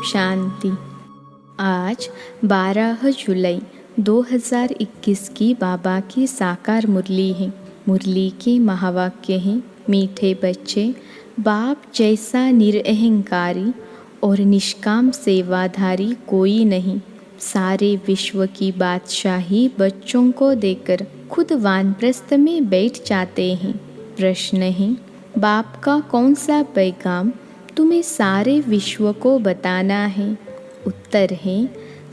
शांति। आज 12 जुलाई 2021 की बाबा की साकार मुरली है। मुरली के महावाक्य हैं, मीठे बच्चे, बाप जैसा निरअहंकारी और निष्काम सेवाधारी कोई नहीं। सारे विश्व की बादशाही बच्चों को देकर खुद वानप्रस्थ में बैठ जाते हैं। प्रश्न है, बाप का कौन सा पैगाम तुम्हें सारे विश्व को बताना है? उत्तर है,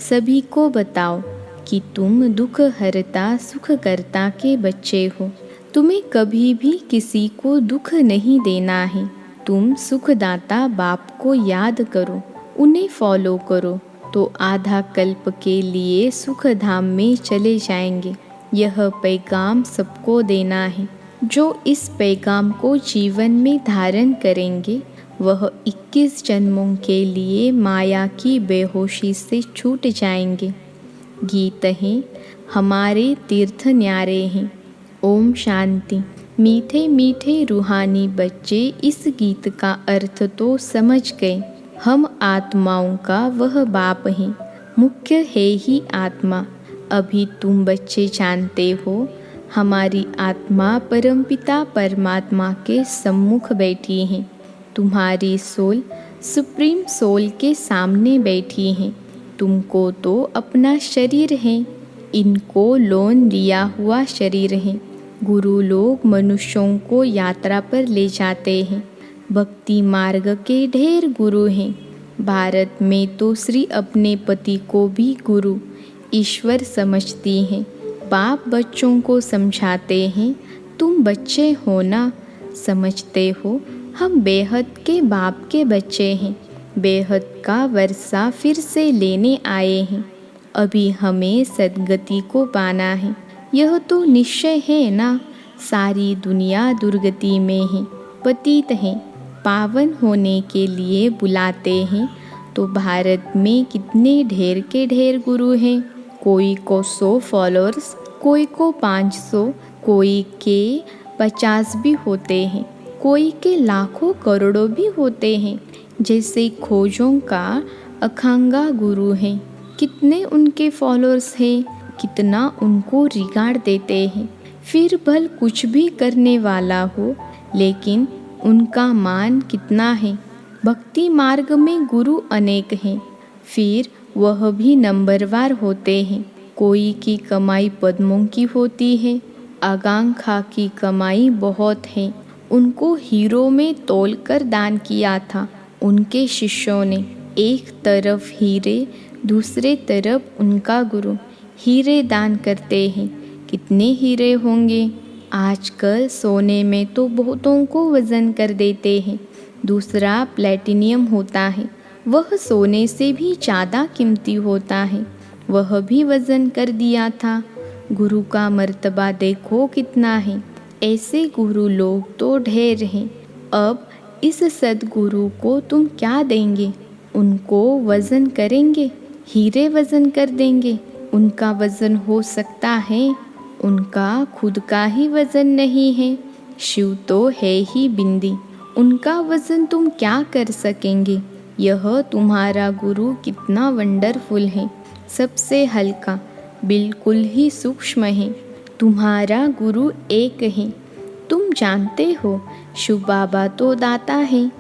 सभी को बताओ कि तुम दुख हरता सुख करता के बच्चे हो। तुम्हें कभी भी किसी को दुख नहीं देना है। तुम सुखदाता बाप को याद करो, उन्हें फॉलो करो तो आधा कल्प के लिए सुख धाम में चले जाएंगे। यह पैगाम सबको देना है। जो इस पैगाम को जीवन में धारण करेंगे वह 21 जन्मों के लिए माया की बेहोशी से छूट जाएंगे। गीत है, हमारे तीर्थ न्यारे हैं। ओम शांति। मीठे मीठे रूहानी बच्चे इस गीत का अर्थ तो समझ गए। हम आत्माओं का वह बाप हैं, मुख्य है ही आत्मा। अभी तुम बच्चे जानते हो, हमारी आत्मा परमपिता परमात्मा के सम्मुख बैठी है। तुम्हारी सोल सुप्रीम सोल के सामने बैठी है। तुमको तो अपना शरीर है, इनको लोन दिया हुआ शरीर है। गुरु लोग मनुष्यों को यात्रा पर ले जाते हैं। भक्ति मार्ग के ढेर गुरु हैं। भारत में तो श्री अपने पति को भी गुरु ईश्वर समझती हैं। बाप बच्चों को समझाते हैं, तुम बच्चे हो ना, समझते हो हम बेहद के बाप के बच्चे हैं। बेहद का वर्षा फिर से लेने आए हैं। अभी हमें सद्गति को पाना है। यह तो निश्चय है ना। सारी दुनिया दुर्गति में है, पतित है। पावन होने के लिए बुलाते हैं तो भारत में कितने ढेर के ढेर गुरु हैं। कोई को 100 फॉलोअर्स, कोई को 500, कोई के 50 भी होते हैं, कोई के लाखों करोड़ों भी होते हैं। जैसे खोजों का अखांगा गुरु हैं, कितने उनके फॉलोअर्स हैं, कितना उनको रिगार्ड देते हैं। फिर भल कुछ भी करने वाला हो, लेकिन उनका मान कितना है। भक्ति मार्ग में गुरु अनेक हैं, फिर वह भी नंबरवार होते हैं। कोई की कमाई पद्मों की होती है, आकांक्षा की कमाई बहुत है। उनको हीरो में तोलकर दान किया था उनके शिष्यों ने। एक तरफ हीरे, दूसरे तरफ उनका गुरु। हीरे दान करते हैं, कितने हीरे होंगे। आजकल सोने में तो बहुतों को वज़न कर देते हैं। दूसरा प्लेटिनियम होता है, वह सोने से भी ज़्यादा कीमती होता है। वह भी वज़न कर दिया था। गुरु का मर्तबा देखो कितना है। ऐसे गुरु लोग तो ढेर हैं। अब इस सद्गुरु को तुम क्या देंगे? उनको वज़न करेंगे, हीरे वज़न कर देंगे। उनका वज़न हो सकता है, उनका खुद का ही वज़न नहीं है। शिव तो है ही बिंदी, उनका वज़न तुम क्या कर सकेंगे? यह तुम्हारा गुरु कितना वंडरफुल है, सबसे हल्का, बिल्कुल ही सूक्ष्म है। तुम्हारा गुरु एक है। तुम जानते हो, शिव बाबा तो दाता है।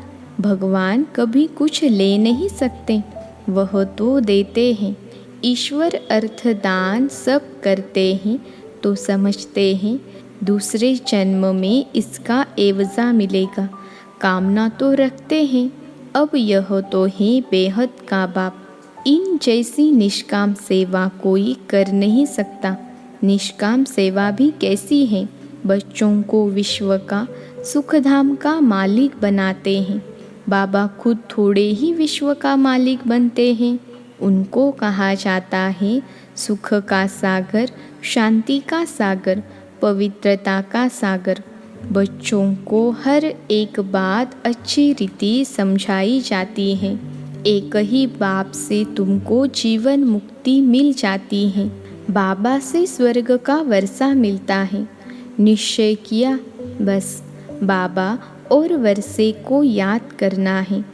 भगवान कभी कुछ ले नहीं सकते, वह तो देते हैं। ईश्वर अर्थदान सब करते हैं तो समझते हैं दूसरे जन्म में इसका एवज़ा मिलेगा। कामना तो रखते हैं। अब यह तो है बेहद का बाप। इन जैसी निष्काम सेवा कोई कर नहीं सकता। निष्काम सेवा भी कैसी है? बच्चों को विश्व का सुखधाम का मालिक बनाते हैं। बाबा खुद थोड़े ही विश्व का मालिक बनते हैं। उनको कहा जाता है सुख का सागर, शांति का सागर, पवित्रता का सागर। बच्चों को हर एक बात अच्छी रीति समझाई जाती है। एक ही बाप से तुमको जीवन मुक्ति मिल जाती है। बाबा से स्वर्ग का वर्षा मिलता है। निश्चय किया, बस बाबा और वर्षे को याद करना है।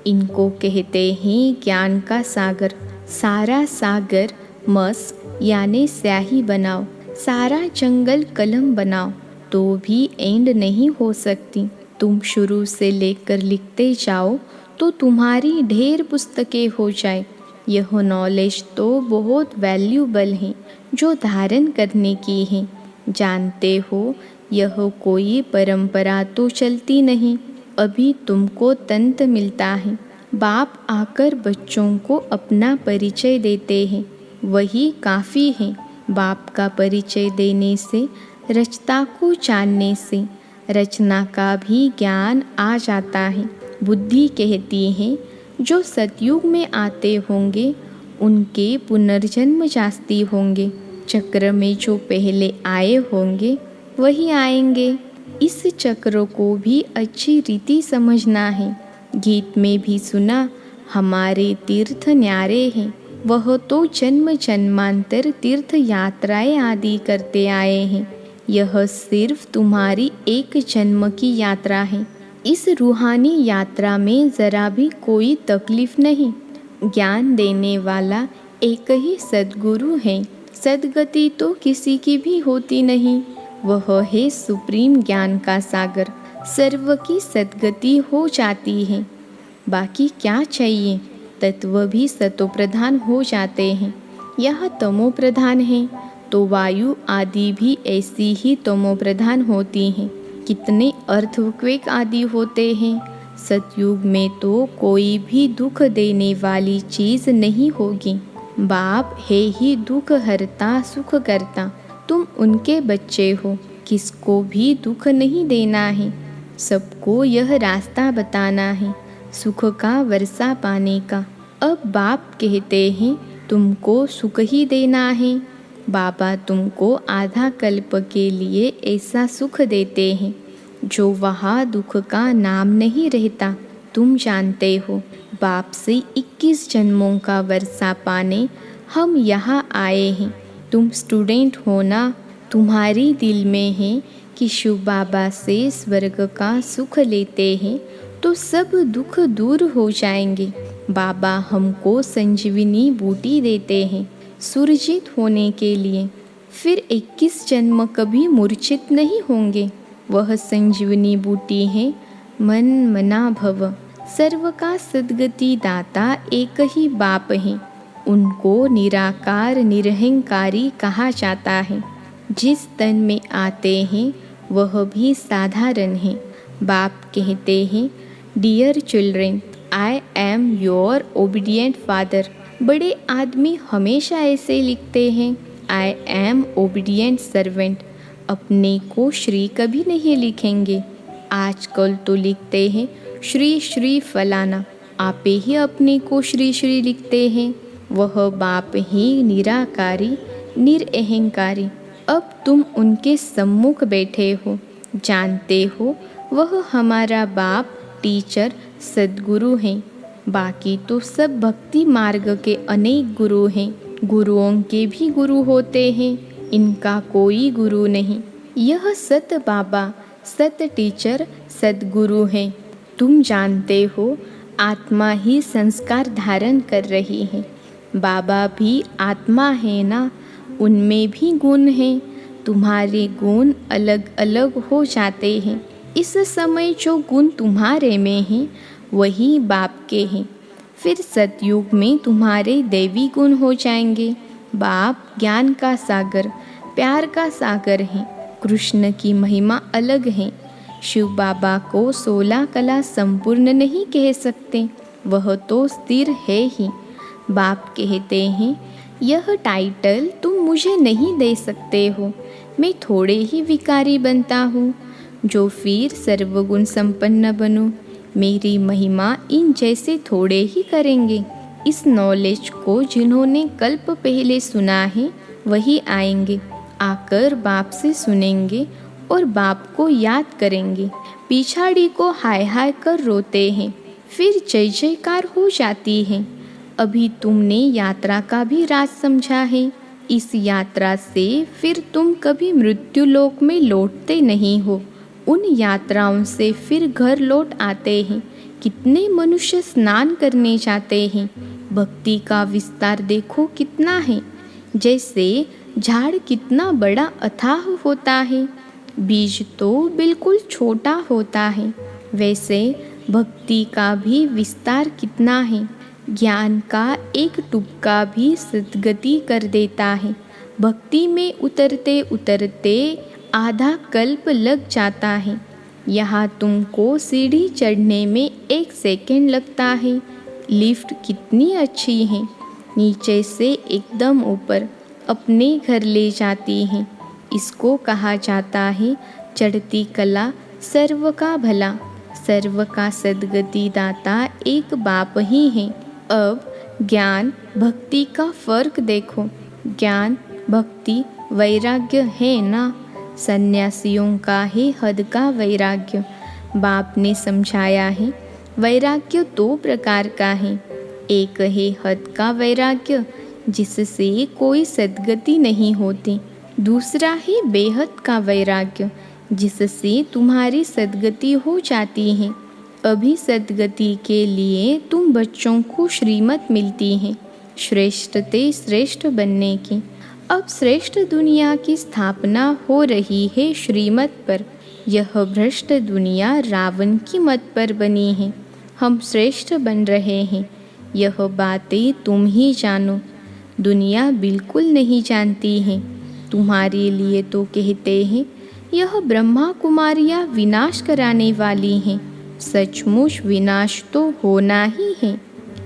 इनको कहते हैं ज्ञान का सागर। सारा सागर मस यानी स्याही बनाओ, सारा जंगल कलम बनाओ तो भी एंड नहीं हो सकती। तुम शुरू से लेकर लिखते जाओ तो तुम्हारी ढेर पुस्तकें हो जाए। यह नॉलेज तो बहुत वैल्यूबल है जो धारण करने की है। जानते हो यह कोई परंपरा तो चलती नहीं, अभी तुमको तंत्र मिलता है। बाप आकर बच्चों को अपना परिचय देते हैं, वही काफ़ी है। बाप का परिचय देने से, रचता को जानने से रचना का भी ज्ञान आ जाता है। बुद्धि कहती है जो सतयुग में आते होंगे उनके पुनर्जन्म जास्ती होंगे। चक्र में जो पहले आए होंगे वही आएंगे। इस चक्र को भी अच्छी रीति समझना है। गीत में भी सुना, हमारे तीर्थ न्यारे हैं, वह तो जन्म जन्मांतर तीर्थ यात्राएं आदि करते आए हैं। यह सिर्फ तुम्हारी एक जन्म की यात्रा है। इस रूहानी यात्रा में ज़रा भी कोई तकलीफ नहीं। ज्ञान देने वाला एक ही सद्गुरु है। सद्गति तो किसी की भी होती नहीं, वह है सुप्रीम ज्ञान का सागर। सर्व की सद्गति हो जाती है। बाकी क्या चाहिए? तत्व भी सतोप्रधान हो जाते हैं। यह तमोप्रधान है तो वायु आदि भी ऐसी ही तमोप्रधान होती हैं। कितने अर्थक्वेक आदि होते हैं। सतयुग में तो कोई भी दुख देने वाली चीज़ नहीं होगी। बाप है ही दुख हरता सुख करता। तुम उनके बच्चे हो, किसको भी दुख नहीं देना है। सबको यह रास्ता बताना है सुख का वर्षा पाने का। अब बाप कहते हैं तुमको सुख ही देना है। बाबा तुमको आधा कल्प के लिए ऐसा सुख देते हैं जो वहाँ दुख का नाम नहीं रहता। तुम जानते हो बाप से 21 जन्मों का वर्षा पाने हम यहाँ आए हैं। तुम स्टूडेंट हो ना, तुम्हारी दिल में है कि शिव बाबा से स्वर्ग का सुख लेते हैं तो सब दुख दूर हो जाएंगे। बाबा हमको संजीवनी बूटी देते हैं सुरजित होने के लिए। फिर 21 जन्म कभी मूर्छित नहीं होंगे। वह संजीवनी बूटी है मन मना भव। सर्व का सद्गति दाता एक ही बाप है। उनको निराकार निरहंकारी कहा जाता है। जिस तन में आते हैं वह भी साधारण है। बाप कहते हैं dear children, I am your obedient father. बड़े आदमी हमेशा ऐसे लिखते हैं, आई एम ओबीडियंट सर्वेंट। अपने को श्री कभी नहीं लिखेंगे। आजकल तो लिखते हैं श्री श्री फलाना। आप ही अपने को श्री श्री लिखते हैं। वह बाप ही निराकारी निरअहंकारी। अब तुम उनके सम्मुख बैठे हो, जानते हो वह हमारा बाप टीचर सद्गुरु हैं। बाकी तो सब भक्ति मार्ग के अनेक गुरु हैं। गुरुओं के भी गुरु होते हैं, इनका कोई गुरु नहीं। यह सत बाबा सत टीचर सद्गुरु हैं। तुम जानते हो आत्मा ही संस्कार धारण कर रही है। बाबा भी आत्मा है ना, उनमें भी गुण हैं। तुम्हारे गुण अलग अलग हो जाते हैं। इस समय जो गुण तुम्हारे में हैं वही बाप के हैं। फिर सतयुग में तुम्हारे दैवी गुण हो जाएंगे। बाप ज्ञान का सागर प्यार का सागर है। कृष्ण की महिमा अलग है। शिव बाबा को 16 कला संपूर्ण नहीं कह सकते, वह तो स्थिर है ही। बाप कहते हैं यह टाइटल तुम मुझे नहीं दे सकते हो, मैं थोड़े ही विकारी बनता हूँ जो फिर सर्वगुण संपन्न बनूं। मेरी महिमा इन जैसे थोड़े ही करेंगे। इस नॉलेज को जिन्होंने कल्प पहले सुना है वही आएंगे, आकर बाप से सुनेंगे और बाप को याद करेंगे। पिछाड़ी को हाय हाय कर रोते हैं, फिर जय जयकार हो जाती है। अभी तुमने यात्रा का भी राज समझा है। इस यात्रा से फिर तुम कभी मृत्यु लोक में लौटते नहीं हो। उन यात्राओं से फिर घर लौट आते हैं। कितने मनुष्य स्नान करने जाते हैं। भक्ति का विस्तार देखो कितना है। जैसे झाड़ कितना बड़ा अथाह होता है, बीज तो बिल्कुल छोटा होता है, वैसे भक्ति का भी विस्तार कितना है। ज्ञान का एक टुपका भी सद्गति कर देता है। भक्ति में उतरते उतरते आधा कल्प लग जाता है। यहाँ तुमको सीढ़ी चढ़ने में 1 सेकंड लगता है। लिफ्ट कितनी अच्छी है, नीचे से एकदम ऊपर अपने घर ले जाती है। इसको कहा जाता है चढ़ती कला सर्व का भला। सर्व का सद्गति दाता एक बाप ही है। अब ज्ञान भक्ति का फर्क देखो। ज्ञान भक्ति वैराग्य है ना। सन्यासियों का है हद का वैराग्य। बाप ने समझाया है वैराग्य 2 प्रकार का है। एक है हद का वैराग्य जिससे कोई सद्गति नहीं होती। दूसरा है बेहद का वैराग्य जिससे तुम्हारी सद्गति हो जाती है। अभी सद्गति के लिए तुम बच्चों को श्रीमत मिलती है श्रेष्ठ ते श्रेष्ठ बनने की। अब श्रेष्ठ दुनिया की स्थापना हो रही है श्रीमत पर। यह भ्रष्ट दुनिया रावण की मत पर बनी है। हम श्रेष्ठ बन रहे हैं, यह बातें तुम ही जानो। दुनिया बिल्कुल नहीं जानती है। तुम्हारे लिए तो कहते हैं यह ब्रह्मा कुमारियाँ विनाश कराने वाली हैं। सचमुच विनाश तो होना ही है,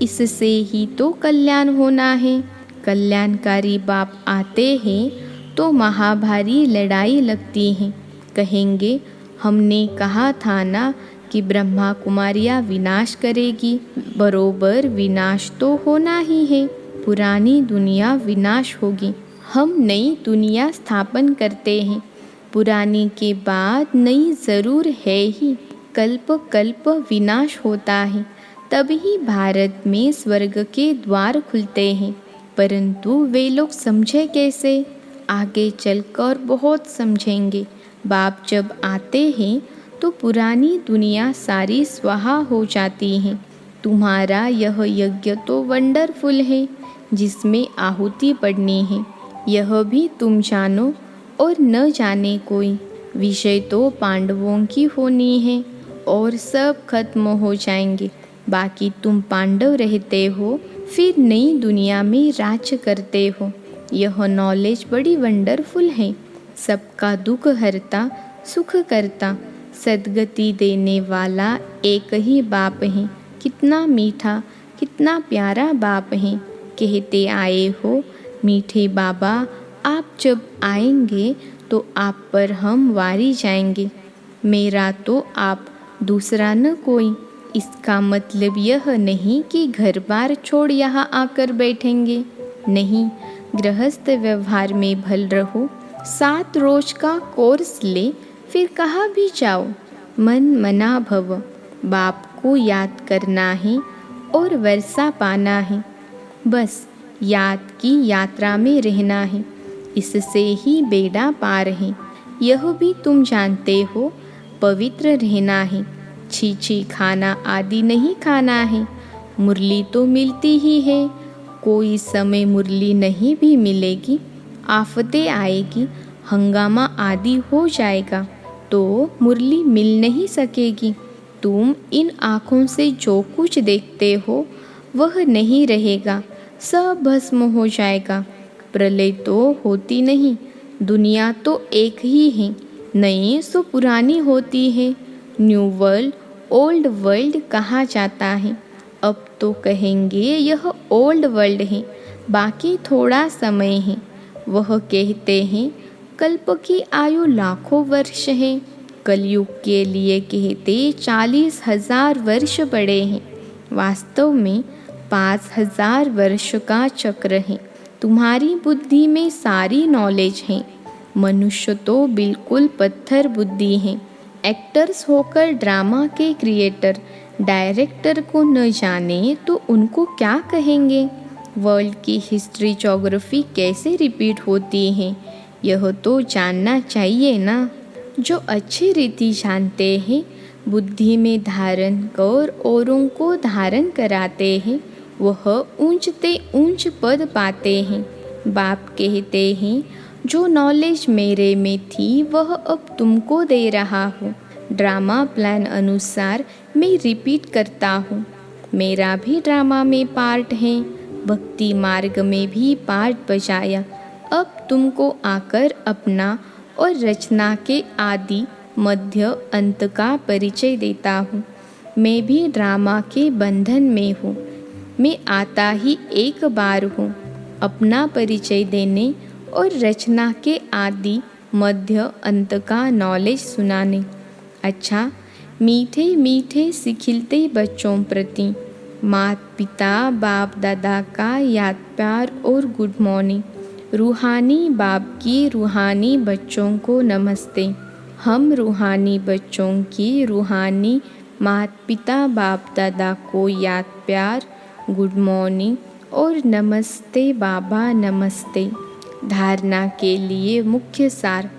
इससे ही तो कल्याण होना है। कल्याणकारी बाप आते हैं तो महाभारी लड़ाई लगती है। कहेंगे हमने कहा था ना कि ब्रह्मा कुमारियाँ विनाश करेगी। बरोबर विनाश तो होना ही है। पुरानी दुनिया विनाश होगी, हम नई दुनिया स्थापन करते हैं। पुरानी के बाद नई ज़रूर है ही। कल्प कल्प विनाश होता है, तभी भारत में स्वर्ग के द्वार खुलते हैं। परंतु वे लोग समझे कैसे? आगे चलकर बहुत समझेंगे। बाप जब आते हैं तो पुरानी दुनिया सारी स्वाहा हो जाती है। तुम्हारा यह यज्ञ तो वंडरफुल है जिसमें आहुति पड़नी है, यह भी तुम जानो और न जाने कोई। विषय तो पांडवों की होनी है और सब खत्म हो जाएंगे। बाकी तुम पांडव रहते हो, फिर नई दुनिया में राज्य करते हो। यह नॉलेज बड़ी वंडरफुल है। सबका दुख हरता सुख करता सद्गति देने वाला एक ही बाप है। कितना मीठा कितना प्यारा बाप है। कहते आए हो मीठे बाबा, आप जब आएंगे तो आप पर हम वारी जाएंगे। मेरा तो आप, दूसरा न कोई। इसका मतलब यह नहीं कि घर बार छोड़ यहाँ आकर बैठेंगे। नहीं, गृहस्थ व्यवहार में भल रहो। 7 रोज का कोर्स ले, फिर कहाँ भी जाओ। मन मना भव। बाप को याद करना है और वर्षा पाना है। बस याद की यात्रा में रहना है, इससे ही बेड़ा पार है। यह भी तुम जानते हो, पवित्र रहना है। छी खाना आदि नहीं खाना है। मुरली तो मिलती ही है, कोई समय मुरली नहीं भी मिलेगी। आफतें आएगी, हंगामा आदि हो जाएगा तो मुरली मिल नहीं सकेगी। तुम इन आँखों से जो कुछ देखते हो वह नहीं रहेगा, सब भस्म हो जाएगा। प्रलय तो होती नहीं, दुनिया तो एक ही है। नई सो पुरानी होती है। न्यू वर्ल्ड ओल्ड वर्ल्ड कहा जाता है। अब तो कहेंगे यह ओल्ड वर्ल्ड है, बाकी थोड़ा समय है। वह कहते हैं कल्प की आयु लाखों वर्ष है। कलयुग के लिए कहते 40,000 वर्ष बड़े हैं। वास्तव में 5,000 वर्ष का चक्र है। तुम्हारी बुद्धि में सारी नॉलेज है। मनुष्य तो बिल्कुल पत्थर बुद्धि है। एक्टर्स होकर ड्रामा के क्रिएटर डायरेक्टर को न जाने तो उनको क्या कहेंगे? वर्ल्ड की हिस्ट्री ज्योग्राफी कैसे रिपीट होती है, यह तो जानना चाहिए ना। जो अच्छी रीति जानते हैं बुद्धि में धारण कर औरों को धारण कराते हैं, वह ऊंचते ऊंच पद पाते हैं। बाप कहते हैं, जो नॉलेज मेरे में थी वह अब तुमको दे रहा हूँ। ड्रामा प्लान अनुसार मैं रिपीट करता हूँ। मेरा भी ड्रामा में पार्ट है, भक्ति मार्ग में भी पार्ट बजाया। अब तुमको आकर अपना और रचना के आदि मध्य अंत का परिचय देता हूँ। मैं भी ड्रामा के बंधन में हूँ। मैं आता ही एक बार हूँ, अपना परिचय देने और रचना के आदि मध्य अंत का नॉलेज सुनाने। अच्छा, मीठे मीठे सिखिलते बच्चों प्रति माता पिता बाप दादा का याद प्यार और गुड मॉर्निंग। रूहानी बाप की रूहानी बच्चों को नमस्ते। हम रूहानी बच्चों की रूहानी माता पिता बाप दादा को याद प्यार, गुड मॉर्निंग और नमस्ते बाबा नमस्ते। धारणा के लिए मुख्य सार।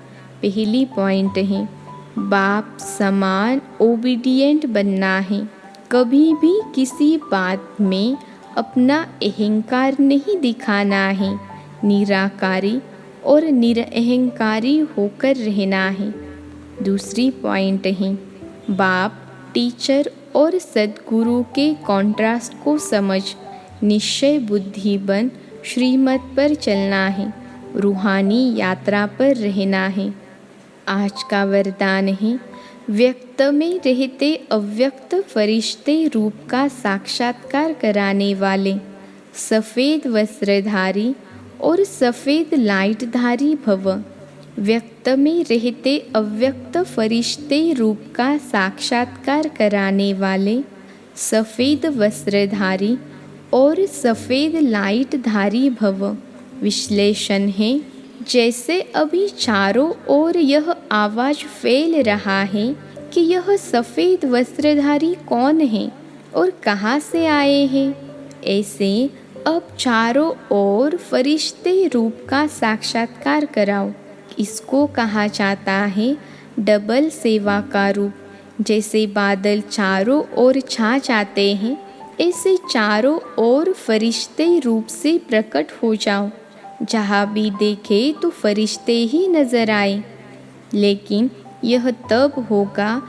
पहली पॉइंट है, बाप समान ओबीडिएंट बनना है। कभी भी किसी बात में अपना अहंकार नहीं दिखाना है। निराकारी और निरअहंकारी होकर रहना है। दूसरी पॉइंट है, बाप टीचर और सद्गुरु के कॉन्ट्रास्ट को समझ निश्चय बुद्धि बन श्रीमत पर चलना है। रूहानी यात्रा पर रहना है। आज का वरदान है, व्यक्त में रहते अव्यक्त फरिश्ते रूप का साक्षात्कार कराने वाले सफ़ेद वस्त्रधारी और सफ़ेद लाइटधारी भव। व्यक्त में रहते अव्यक्त फरिश्ते रूप का साक्षात्कार कराने वाले सफ़ेद वस्त्रधारी और सफ़ेद लाइटधारी भव। विश्लेषण है, जैसे अभी चारों ओर यह आवाज़ फैल रहा है कि यह सफ़ेद वस्त्रधारी कौन है और कहाँ से आए हैं, ऐसे अब चारों ओर फरिश्ते रूप का साक्षात्कार कराओ। इसको कहा जाता है डबल सेवा का रूप। जैसे बादल चारों ओर छा जाते हैं, ऐसे चारों ओर फरिश्ते रूप से प्रकट हो जाओ। जहाँ भी देखे तो फरिश्ते ही नजर आए। लेकिन यह तब होगा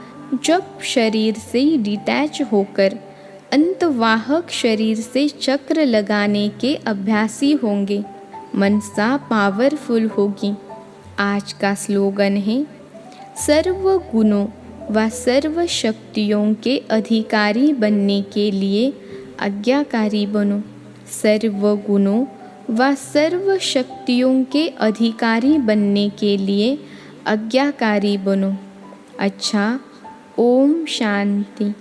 जब शरीर से डिटैच होकर अंतवाहक शरीर से चक्र लगाने के अभ्यासी होंगे। मनसा पावरफुल होगी। आज का स्लोगन है, सर्व गुणों व सर्व शक्तियों के अधिकारी बनने के लिए आज्ञाकारी बनो। सर्व गुणों व सर्व शक्तियों के अधिकारी बनने के लिए आज्ञाकारी बनो। अच्छा, ओम शांति।